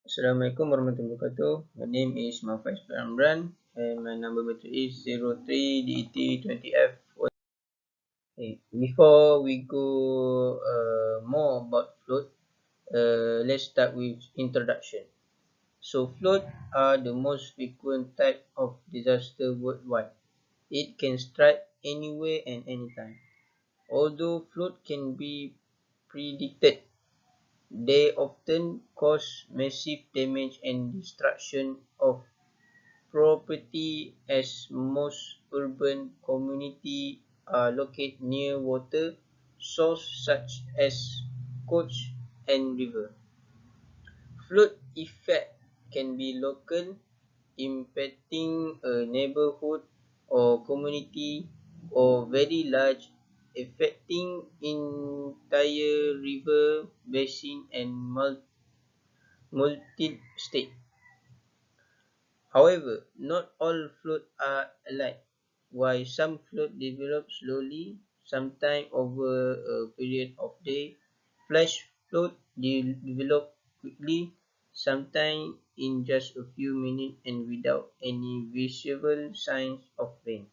Assalamualaikum warahmatullahi wabarakatuh. My name is Mafaiz Amran and my number battery is 03DET20F. Okay. Before we go more about float, let's start with introduction. So float are the most frequent type of disaster worldwide. It can strike anywhere and anytime. Although float can be predicted, they often cause massive damage and destruction of property as most urban communities are located near water sources such as coast and river. Flood effect can be local, impacting a neighborhood or community, or very large, affecting entire river basin and multi-state. However, not all floods are alike. While some floods develop slowly, sometimes over a period of days, flash floods develop quickly, sometimes in just a few minutes and without any visible signs of rain.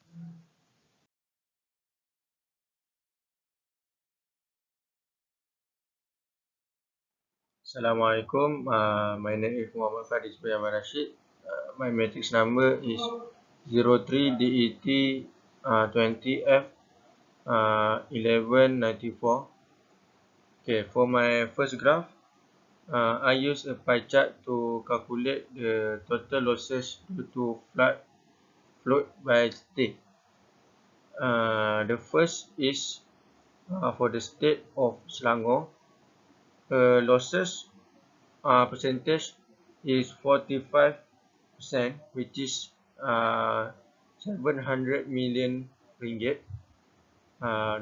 Assalamualaikum. My name is Muhammad Faris bin Ahmad Rashid. My matrix number is 03DET 20F 1194. Okay, for my first graph, I use a pie chart to calculate the total losses due to flood by state. The first is for the state of Selangor. Losses percentage is 45%, which is 700 million ringgit.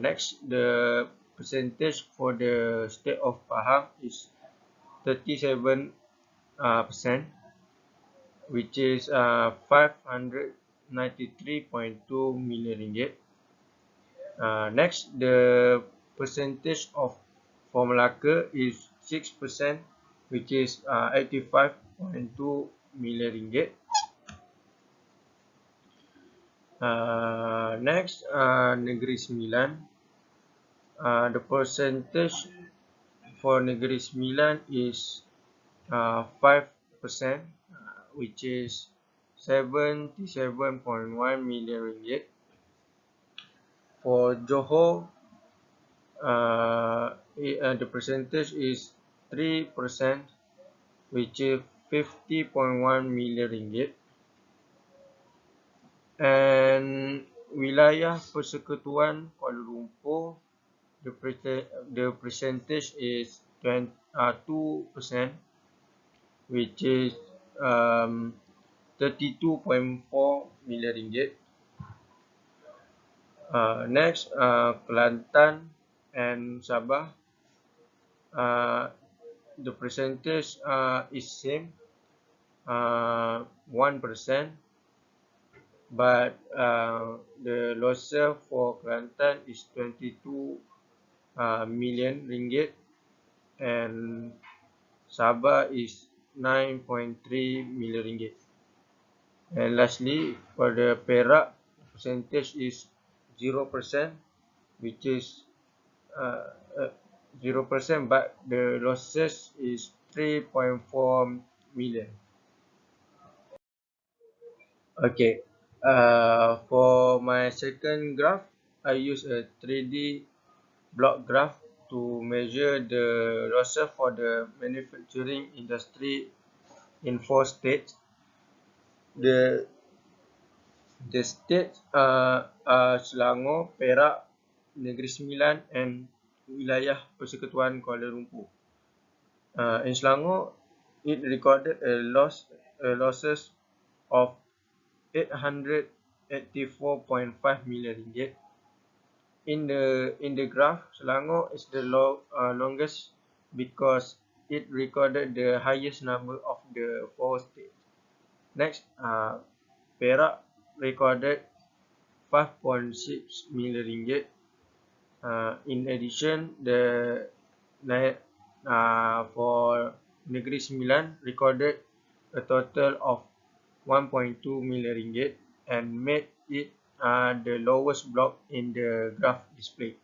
Next, the percentage for the state of Pahang is 37%, which is 593.2 million ringgit. Next, the percentage of for Malacca is 6%, which is 85.2 million ringgit. Next, Negeri Sembilan. The percentage for Negeri Sembilan is 5%, which is 77.1 million ringgit. For Johor, the percentage is 3%, which is 50.1 million ringgit. And wilayah Persekutuan Kuala Lumpur, the percentage is 2%, which is 32.4 million ringgit. Next, Kelantan and Sabah, the percentage is same, 1%, but the losses for Kelantan is 22 million ringgit and Sabah is 9.3 million ringgit. And lastly, for the Perak, percentage is 0%, which is 0%, but the losses is 3.4 million. Okay, for my second graph, I use a 3D block graph to measure the losses for the manufacturing industry in 4 states. The states are Selangor, Perak, Negeri Sembilan, and wilayah Persekutuan Kuala Lumpur. In Selangor, it recorded losses of 884.5 million ringgit. In the graph, Selangor is the longest because it recorded the highest number of the 4 states. Next, Perak recorded 5.6 million ringgit. In addition, for Negeri Sembilan recorded a total of 1.2 million ringgit and made it the lowest block in the graph display.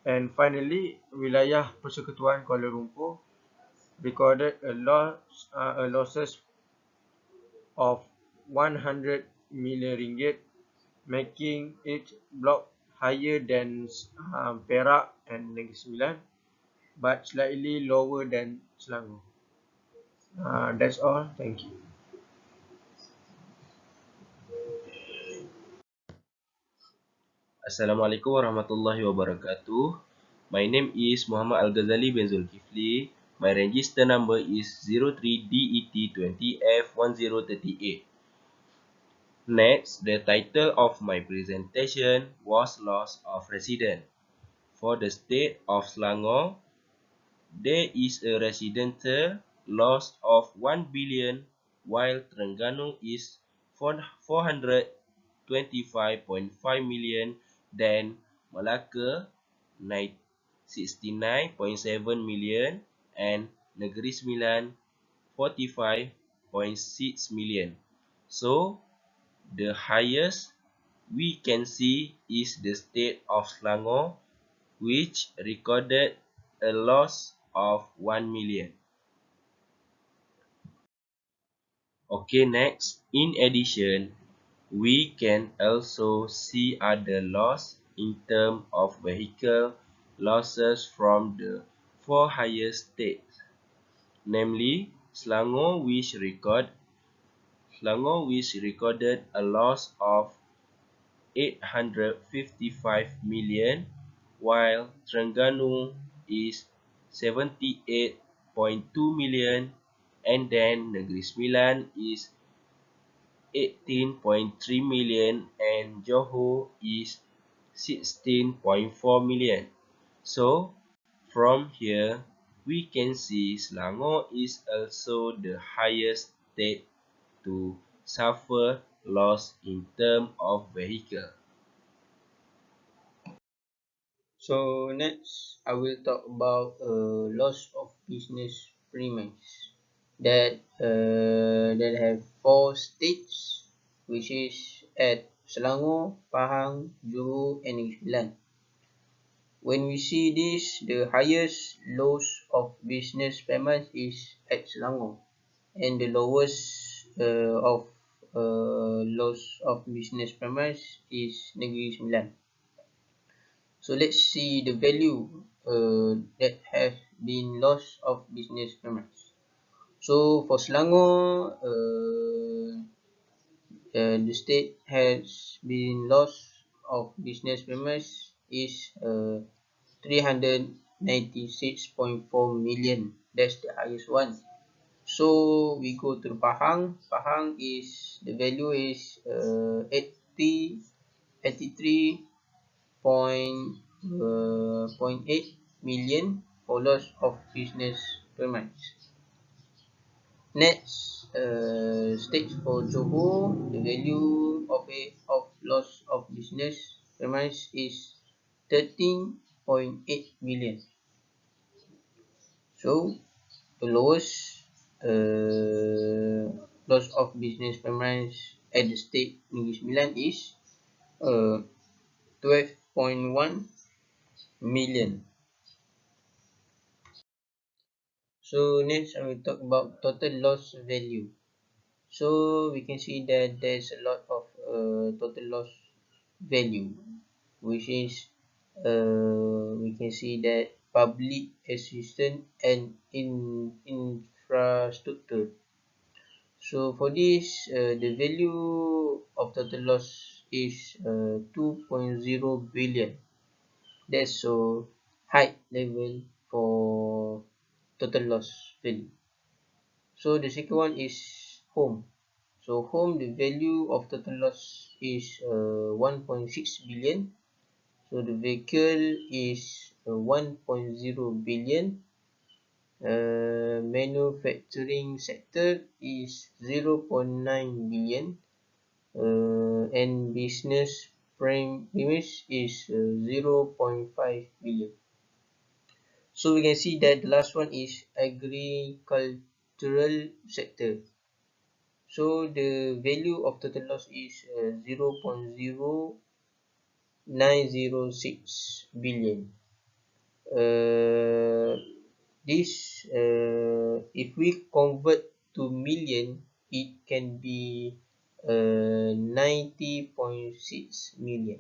And finally, Wilayah Persekutuan Kuala Lumpur recorded a losses of 100 million ringgit, making each block higher than Perak and Negeri Sembilan, but slightly lower than Selangor. That's all. Thank you. Assalamualaikum warahmatullahi wabarakatuh. My name is Muhammad Al-Ghazali bin Zulkifli. My register number is 03DET20F1038. Next, the title of my presentation was Loss of Resident. For the state of Selangor, there is a residential loss of 1 billion, while Terengganu is 425.5 million, then Malacca 69.7 million, and Negeri Sembilan 45.6 million. So, the highest we can see is the state of Selangor, which recorded a loss of 1 million. Okay, next. In addition, we can also see other loss in terms of vehicle losses from the four highest states, namely Selangor which recorded a loss of 855 million, while Terengganu is 78.2 million, and then Negeri Sembilan is 18.3 million, and Johor is 16.4 million. So, from here, we can see Selangor is also the highest state to suffer loss in terms of vehicle. So next, I will talk about loss of business premise that have four states, which is at Selangor, Pahang, Johor, and Negeri Sembilan. When we see this, the highest loss of business premise is at Selangor, and the lowest of loss of business premise is Negeri Sembilan. So let's see the value that has been loss of business premise. So for Selangor, the state has been loss of business premise is 396.4 million. That's the highest one. So we go to Pahang. Pahang is the value is 83.8 million for loss of business premise. Next, stage for Johor, the value of loss of business premise is 13.8 million. So the lowest loss of business premise at the state Negeri Sembilan is 12.1 million. So next I will talk about total loss value. So we can see that there's a lot of total loss value, which is we can see that public assistance and infrastructure. So for this, the value of total loss is 2.0 billion. That's so high level for total loss value. So the second one is home. So home, the value of total loss is 1.6 billion. So the vehicle is 1.0 billion. Manufacturing sector is 0.9 billion. And business premise is 0.5 billion. So we can see that the last one is agricultural sector. So the value of total loss is 0.0906 billion. uh, this if we convert to million, it can be 90.6 million.